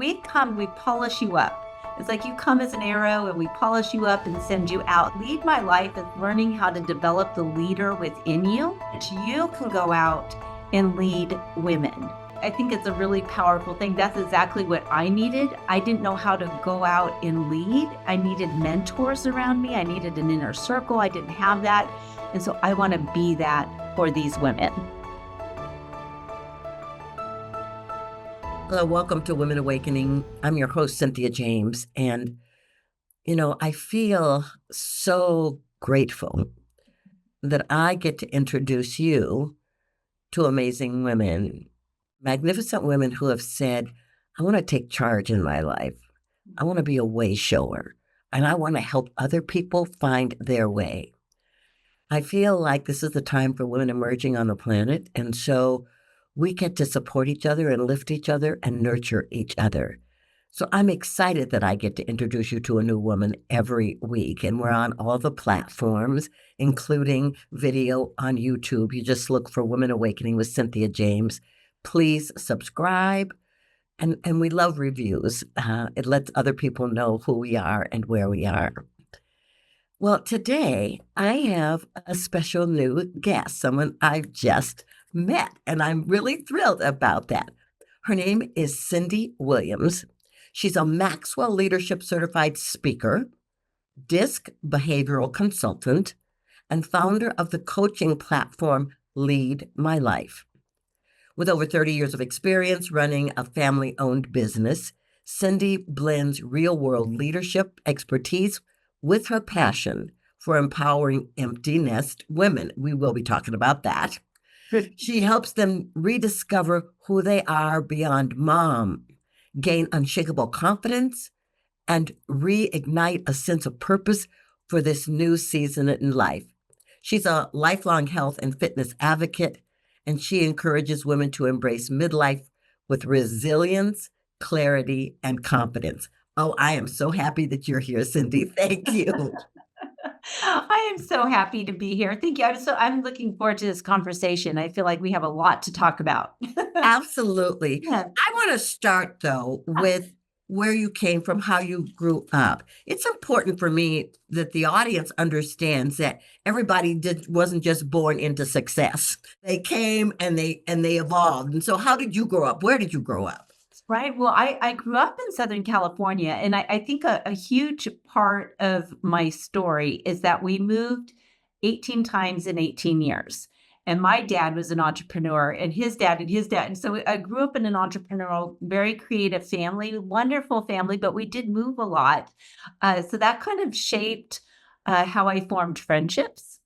we polish you up. It's like you come as an arrow and we polish you up and send you out. Lead My Life is learning how to develop the leader within you, that you can go out and lead women. I think it's a really powerful thing. That's exactly what I needed. I didn't know how to go out and lead. I needed mentors around me. I needed an inner circle. I didn't have that. And so I want to be that for these women. Hello, welcome to Women Awakening. I'm your host, Cynthia James. And, I feel so grateful that I get to introduce you to amazing women, magnificent women who have said, I want to take charge in my life. I want to be a way shower, and I want to help other people find their way. I feel like this is the time for women emerging on the planet, and so we get to support each other and lift each other and nurture each other. So I'm excited that I get to introduce you to a new woman every week, and we're on all the platforms, including video on YouTube. You just look for Women Awakening with Cynthia James. Please subscribe, and we love reviews. It lets other people know who we are and where we are. Well, today I have a special new guest, someone I've just met, and I'm really thrilled about that. Her name is Cindee Williams. She's a Maxwell Leadership Certified speaker, DISC behavioral consultant, and founder of the coaching platform Lead My Life. With over 30 years of experience running a family-owned business, Cindee blends real-world leadership expertise with her passion for empowering empty nest women. We will be talking about that. She helps them rediscover who they are beyond mom, gain unshakable confidence, and reignite a sense of purpose for this new season in life. She's a lifelong health and fitness advocate, and she encourages women to embrace midlife with resilience, clarity, and confidence. Oh, I am so happy that you're here, Cindee. Thank you. I am so happy to be here. Thank you. I'm looking forward to this conversation. I feel like we have a lot to talk about. Absolutely. Yeah. I want to start, though, with where you came from, how you grew up. It's important for me that the audience understands that everybody wasn't just born into success. They came and they evolved. And so how did you grow up? Where did you grow up? Right. Well, I grew up in Southern California, and I think a huge part of my story is that we moved 18 times in 18 years. And my dad was an entrepreneur, and his dad and his dad. And so I grew up in an entrepreneurial, very creative family, wonderful family, but we did move a lot. So that kind of shaped how I formed friendships.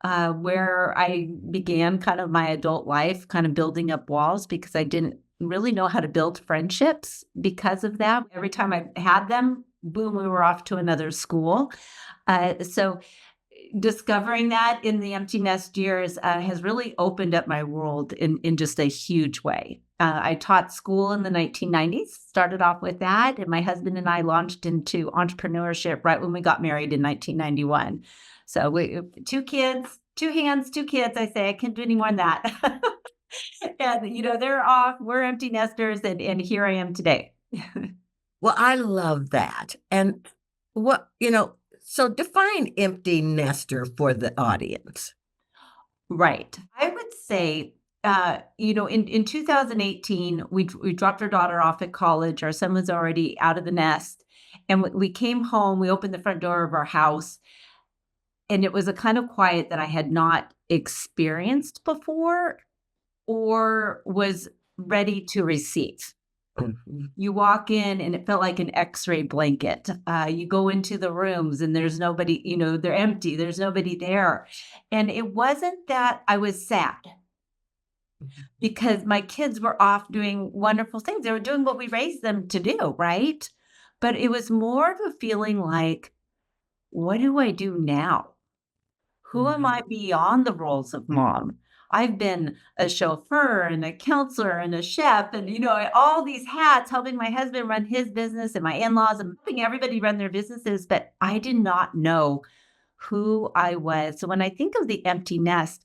Where I began kind of my adult life, kind of building up walls because I didn't really know how to build friendships because of that. Every time I had them, boom, we were off to another school. So discovering that in the empty nest years has really opened up my world in just a huge way. I taught school in the 1990s, started off with that, and my husband and I launched into entrepreneurship right when we got married in 1991. So we 2 kids, 2 hands, 2 kids, I say. I can't do any more than that. And, they're off. We're empty nesters, and here I am today. Well, I love that. And so define empty nester for the audience. Right. I would say, in 2018, we dropped our daughter off at college. Our son was already out of the nest. And we came home, we opened the front door of our house, and it was a kind of quiet that I had not experienced before or was ready to receive. Mhm. You walk in and it felt like an X-ray blanket. You go into the rooms and there's nobody, they're empty. There's nobody there. And it wasn't that I was sad because my kids were off doing wonderful things. They were doing what we raised them to do, right? But it was more of a feeling like, what do I do now? Who am I beyond the roles of mom? I've been a chauffeur and a counselor and a chef and, all these hats, helping my husband run his business and my in-laws and helping everybody run their businesses. But I did not know who I was. So when I think of the empty nest,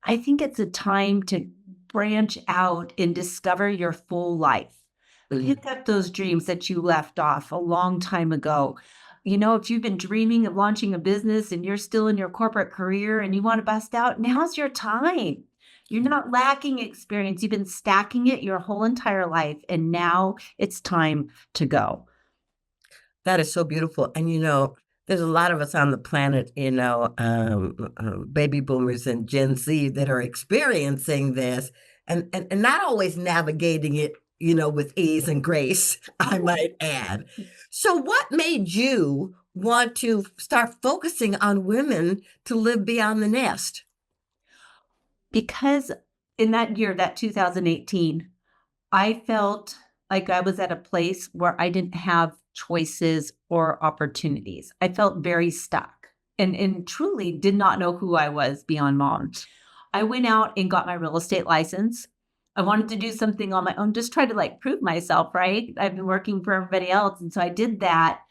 I think it's a time to branch out and discover your full life. Mm. Pick up those dreams that you left off a long time ago. If you've been dreaming of launching a business and you're still in your corporate career and you want to bust out, now's your time. You're not lacking experience. You've been stacking it your whole entire life, and now it's time to go. That is so beautiful. And there's a lot of us on the planet, baby boomers and Gen Z that are experiencing this and not always navigating it, with ease and grace, I might add. So, what made you want to start focusing on women to live beyond the nest? Because in that year, that 2018, I felt like I was at a place where I didn't have choices or opportunities. I felt very stuck and truly did not know who I was beyond mom. I went out and got my real estate license. I wanted to do something on my own, just try to like prove myself, right? I've been working for everybody else. And so I did that.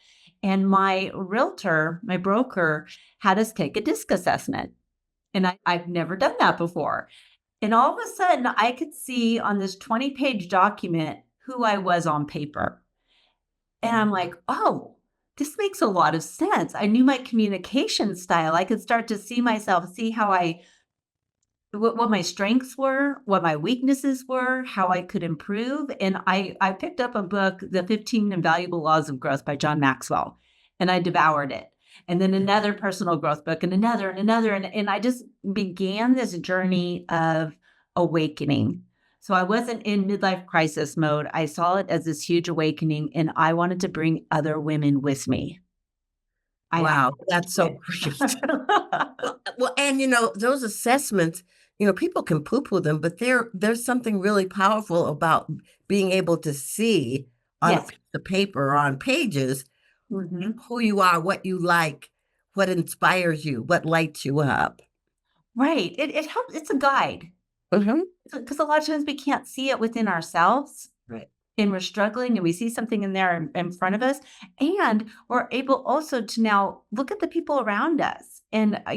And my realtor, my broker, had us take a disc assessment. And I've never done that before. And all of a sudden, I could see on this 20-page document who I was on paper. And I'm like, oh, this makes a lot of sense. I knew my communication style. I could start to see myself, see how what my strengths were, what my weaknesses were, how I could improve. And I picked up a book, The 15 Invaluable Laws of Growth by John Maxwell, and I devoured it. And then another personal growth book and another and another. And I just began this journey of awakening. So I wasn't in midlife crisis mode. I saw it as this huge awakening, and I wanted to bring other women with me. I had Wow, that's to so do great. it. Well, and those assessments, people can poo-poo them, but there's something really powerful about being able to see on a Yes. piece of paper or on pages Mhm. who you are, what you like, what inspires you, what lights you up. Right. It helps. It's a guide Hmm. because a lot of times we can't see it within ourselves Right. and we're struggling and we see something in there in front of us. And we're able also to now look at the people around us. And, I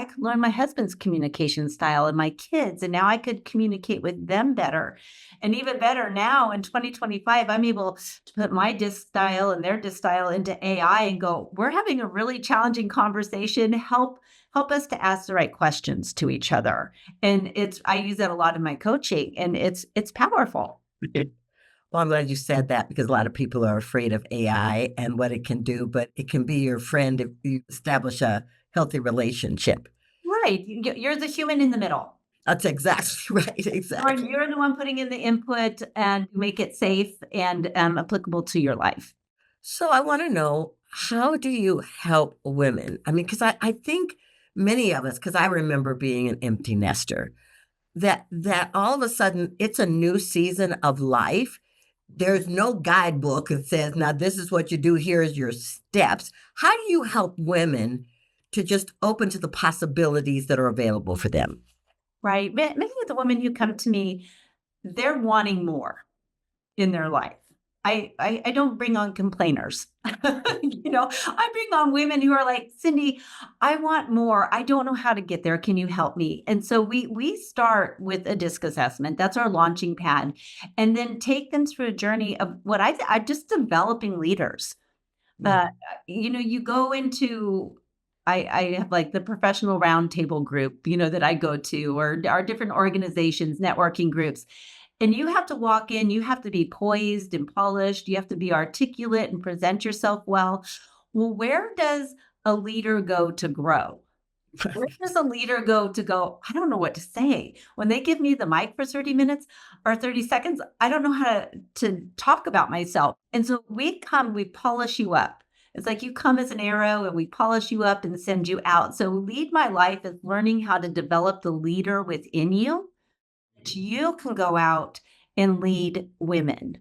could learn my husband's communication style and my kids, and now I could communicate with them better. And even better now in 2025, I'm able to put my disc style and their disc style into AI and go, we're having a really challenging conversation. Help us to ask the right questions to each other. And I use that a lot in my coaching, and it's powerful. Well, I'm glad you said that because a lot of people are afraid of AI and what it can do, but it can be your friend if you establish a healthy relationship. Right. You're the human in the middle. That's exactly right. Or Exactly. you're the one putting in the input and make it safe and applicable to your life. So I want to know, how do you help women? I mean, because I think many of us, because I remember being an empty nester, that all of a sudden it's a new season of life. There's no guidebook that says, now this is what you do, here's your steps. How do you help women to just open to the possibilities that are available for them? Right. Many of the women who come to me, they're wanting more in their life. I don't bring on complainers. I bring on women who are like, Cindee, I want more. I don't know how to get there. Can you help me? And so we start with a disc assessment. That's our launching pad. And then take them through a journey of what I just developing leaders. Uh, you go into I have like the professional roundtable group, that I go to, or our different organizations, networking groups. And you have to walk in, you have to be poised and polished, you have to be articulate and present yourself well. Well, where does a leader go to grow? Where does a leader go, I don't know what to say. When they give me the mic for 30 minutes or 30 seconds, I don't know how to talk about myself. And so we polish you up. It's like you come as an arrow and we polish you up and send you out. So lead my life is learning how to develop the leader within you, that you can go out and lead women.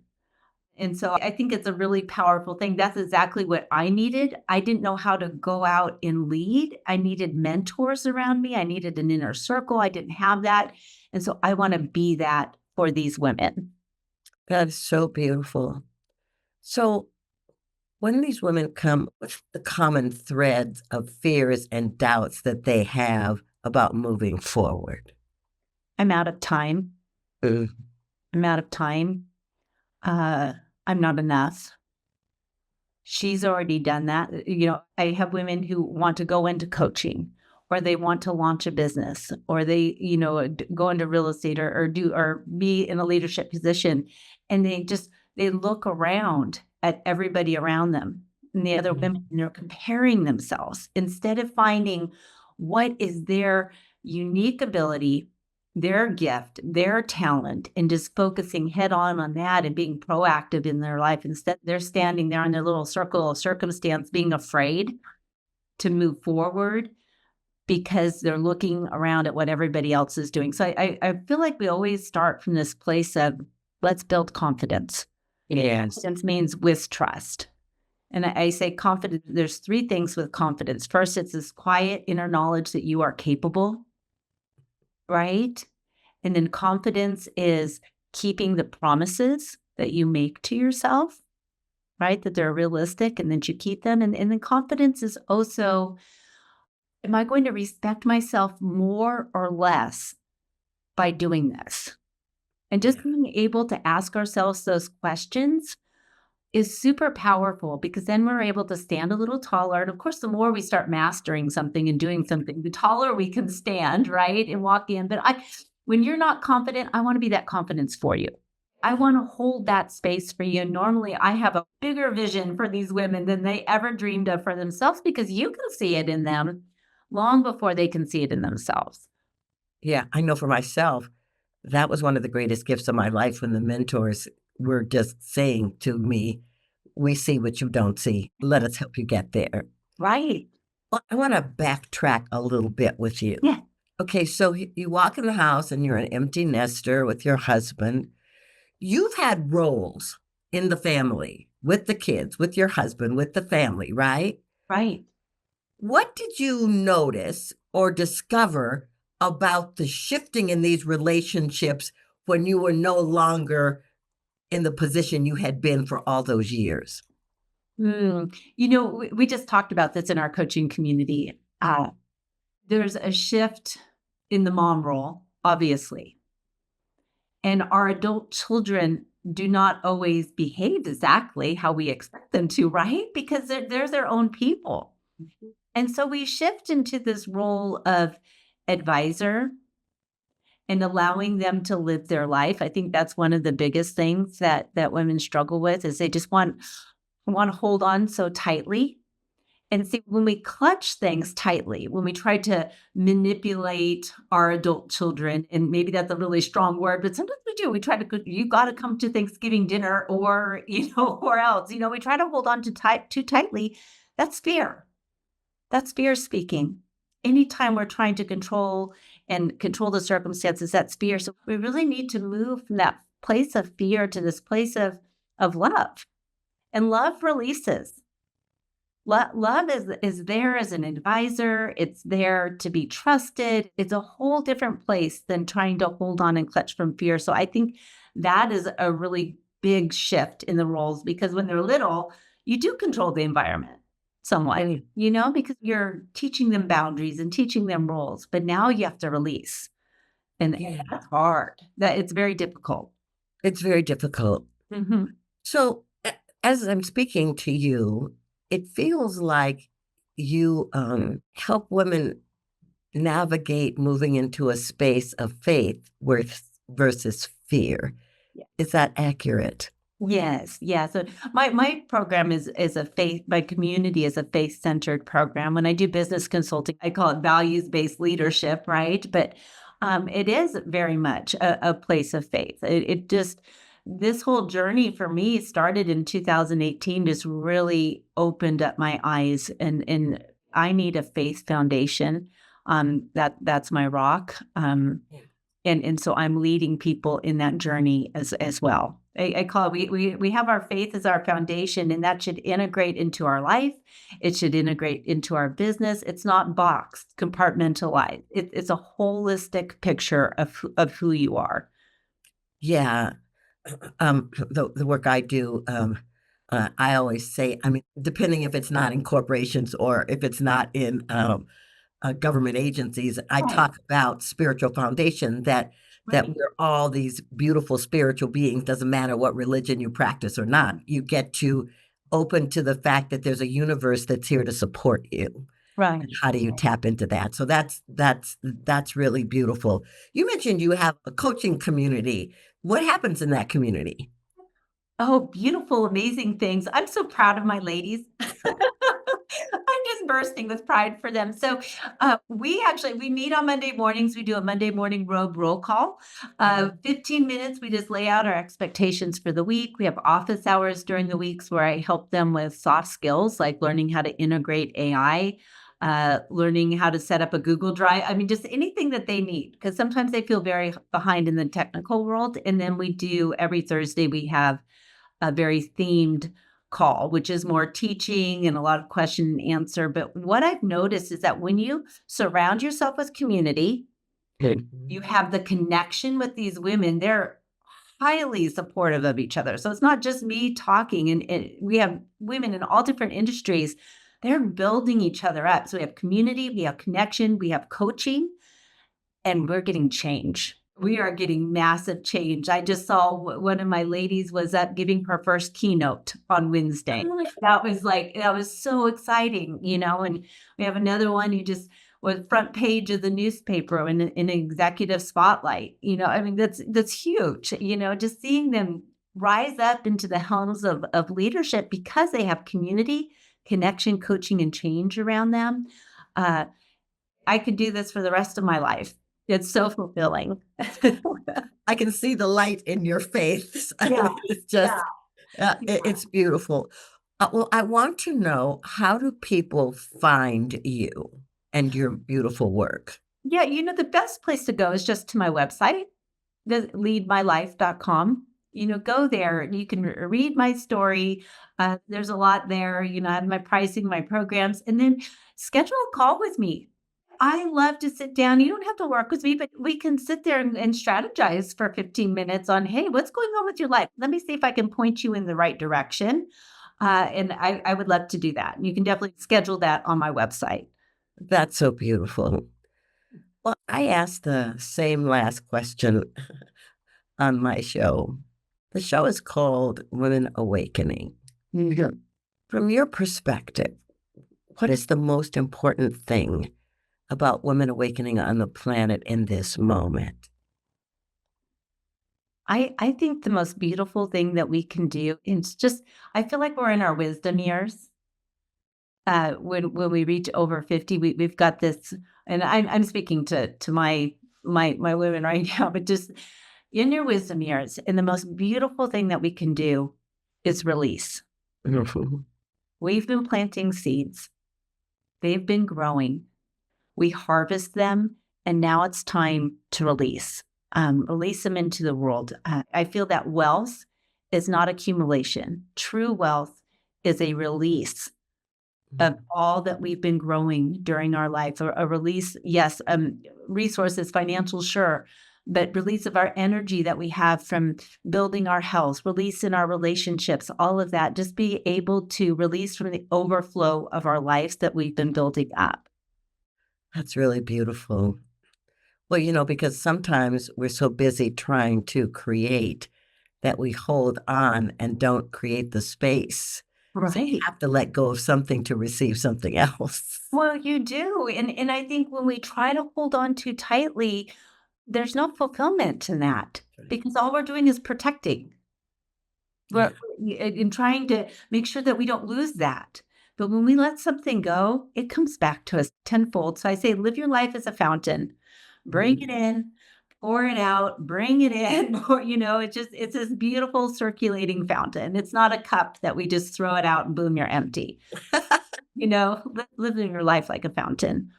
And so I think it's a really powerful thing. That's exactly what I needed. I didn't know how to go out and lead. I needed mentors around me. I needed an inner circle. I didn't have that. And so I want to be that for these women. That is so beautiful. So when these women come, what's the common threads of fears and doubts that they have about moving forward? I'm out of time. Mm. I'm out of time. uh, I'm not enough. She's already done that. I have women who want to go into coaching or they want to launch a business or they, go into real estate or be in a leadership position. And they look around at everybody around them and the other women, and they're comparing themselves instead of finding what is their unique ability, their gift, their talent, and just focusing head on that and being proactive in their life. Instead, they're standing there in their little circle of circumstance, being afraid to move forward because they're looking around at what everybody else is doing. So I feel like we always start from this place of let's build confidence. Yes. Confidence means with trust. And I say confidence, there's three things with confidence. First, it's this quiet inner knowledge that you are capable, right? And then confidence is keeping the promises that you make to yourself, right? That they're realistic and that you keep them. And then confidence is also, am I going to respect myself more or less by doing this? And just being able to ask ourselves those questions is super powerful because then we're able to stand a little taller. And of course, the more we start mastering something and doing something, the taller we can stand, right? And walk in. But when you're not confident, I want to be that confidence for you. I want to hold that space for you. And normally I have a bigger vision for these women than they ever dreamed of for themselves because you can see it in them long before they can see it in themselves. Yeah, I know for myself, that was one of the greatest gifts of my life when the mentors were just saying to me, we see what you don't see. Let us help you get there. Right. Well, I want to backtrack a little bit with you. Yeah. Okay, so you walk in the house and you're an empty nester with your husband. You've had roles in the family, with the kids, with your husband, with the family, right? Right. What did you notice or discover about the shifting in these relationships when you were no longer in the position you had been for all those years? We just talked about this in our coaching community. There's a shift in the mom role, obviously. And our adult children do not always behave exactly how we expect them to, right? Because they're their own people. And so we shift into this role of advisor and allowing them to live their life. I think that's one of the biggest things that women struggle with is they just want to hold on so tightly. And see, when we clutch things tightly, when we try to manipulate our adult children, and maybe that's a really strong word, but sometimes we do. We try to, you got to come to Thanksgiving dinner or, or else, we try to hold on to too tightly. That's fear. That's fear speaking. Anytime we're trying to control the circumstances, that's fear. So we really need to move from that place of fear to this place of love. And love releases. Love is there as an advisor. It's there to be trusted. It's a whole different place than trying to hold on and clutch from fear. So I think that is a really big shift in the roles because when they're little, you do control the environment somewhat, because you're teaching them boundaries and teaching them roles. But now you have to release. And that's hard. That it's very difficult. It's very difficult. Mm-hmm. So as I'm speaking to you, it feels like you help women navigate moving into a space of faith versus fear. Yeah. Is that accurate? Yes. Yeah. So my program is a faith, my community is a faith-centered program. When I do business consulting, I call it values-based leadership, right? But it is very much a place of faith. It just, this whole journey for me started in 2018, just really opened up my eyes and I need a faith foundation. That's my rock. And so I'm leading people in that journey as well. I call it, we have our faith as our foundation, and that should integrate into our life. It should integrate into our business. It's not boxed, compartmentalized. It's a holistic picture of who you are. Yeah. The work I do, I always say, I mean, depending if it's not in corporations or if it's not in government agencies, I talk about spiritual foundation, that that Right. we're all these beautiful spiritual beings, doesn't matter what religion you practice or not. You get to open to the fact that there's a universe that's here to support you. Right. And how do you tap into that? So that's really beautiful. You mentioned you have a coaching community. What happens in that community? Oh, beautiful, amazing things. I'm so proud of my ladies. I'm just bursting with pride for them. So, we meet on Monday mornings. We do a Monday morning roll call. 15 minutes. We just lay out our expectations for the week. We have office hours during the weeks where I help them with soft skills like learning how to integrate AI, learning how to set up a Google Drive. I mean, just anything that they need because sometimes they feel very behind in the technical world. And then we do every Thursday. We have a very themed call, which is more teaching and a lot of question and answer. But what I've noticed is that when you surround yourself with community, you have the connection with these women, they're highly supportive of each other. So it's not just me talking, and we have women in all different industries. They're building each other up. So we have community, we have connection, we have coaching, and we're getting change. We are getting massive change. I just saw one of my ladies was up giving her first keynote on Wednesday. That was so exciting, and we have another one who just was front page of the newspaper in an executive spotlight. I mean, that's huge, just seeing them rise up into the helms of leadership because they have community, connection, coaching, and change around them. Uh, I could do this for the rest of my life. It's so fulfilling. I can see the light in your face. I Yeah, mean, it's yeah, just, yeah. it's beautiful. Well, I want to know, how do people find you and your beautiful work? Yeah, the best place to go is just to my website, the leadmylife.com. Go there and you can read my story. There's a lot there. I have my pricing, my programs, and then schedule a call with me. I love to sit down. You don't have to work with me, but we can sit there and strategize for 15 minutes on, hey, what's going on with your life? Let me see if I can point you in the right direction. And I would love to do that. You can definitely schedule that on my website. That's so beautiful. Well, I asked the same last question on my show. The show is called Women Awakening. Mhm. From your perspective, what is the most important thing about women awakening on the planet in this moment? I think the most beautiful thing that we can do is just, I feel like we're in our wisdom years. When we reach over 50, we've got this, and I'm speaking to my women right now, but just in your wisdom years, and the most beautiful thing that we can do is release. Mhm. We've been planting seeds. They've been growing. We harvest them, and now it's time to release. Release them into the world. I feel that wealth is not accumulation. True wealth is a release of all that we've been growing during our life. Or a release, yes, resources, financial, sure, but release of our energy that we have from building our health, release in our relationships, all of that. Just be able to release from the overflow of our lives that we've been building up. That's really beautiful. Well, because sometimes we're so busy trying to create that we hold on and don't create the space. So you Right. have to let go of something to receive something else. Well, you do. And I think when we try to hold on too tightly, there's no fulfillment in that because all we're doing is protecting. Yeah. We're in trying to make sure that we don't lose that. But when we let something go, it comes back to us tenfold. So I say, live your life as a fountain. Bring it in, pour it out, bring it in. It's this beautiful circulating fountain. It's not a cup that we just throw it out and boom, you're empty. Living your life like a fountain.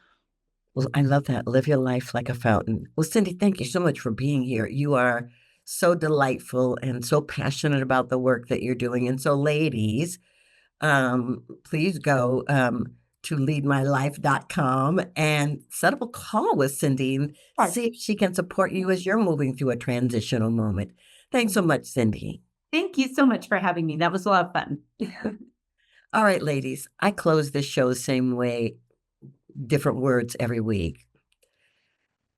Well, I love that. Live your life like a fountain. Well, Cindee, thank you so much for being here. You are so delightful and so passionate about the work that you're doing. And so, ladies, please go to leadmylife.com and set up a call with Cindee and Right. see if she can support you as you're moving through a transitional moment. Thanks so much, Cindee. Thank you so much for having me. That was a lot of fun. All right, ladies, I close this show the same way, different words every week.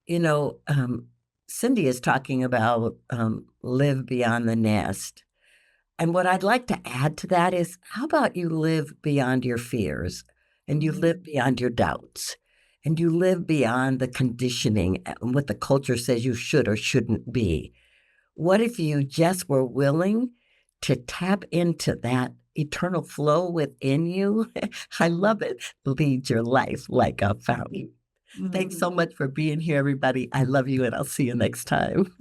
You know, um, Cindee is talking about live beyond the nest. And what I'd like to add to that is how about you live beyond your fears and you live beyond your doubts and you live beyond the conditioning and what the culture says you should or shouldn't be? What if you just were willing to tap into that eternal flow within you? I love it. Lead your life like a fountain. Thanks Mhm. so much for being here, everybody. I love you, and I'll see you next time.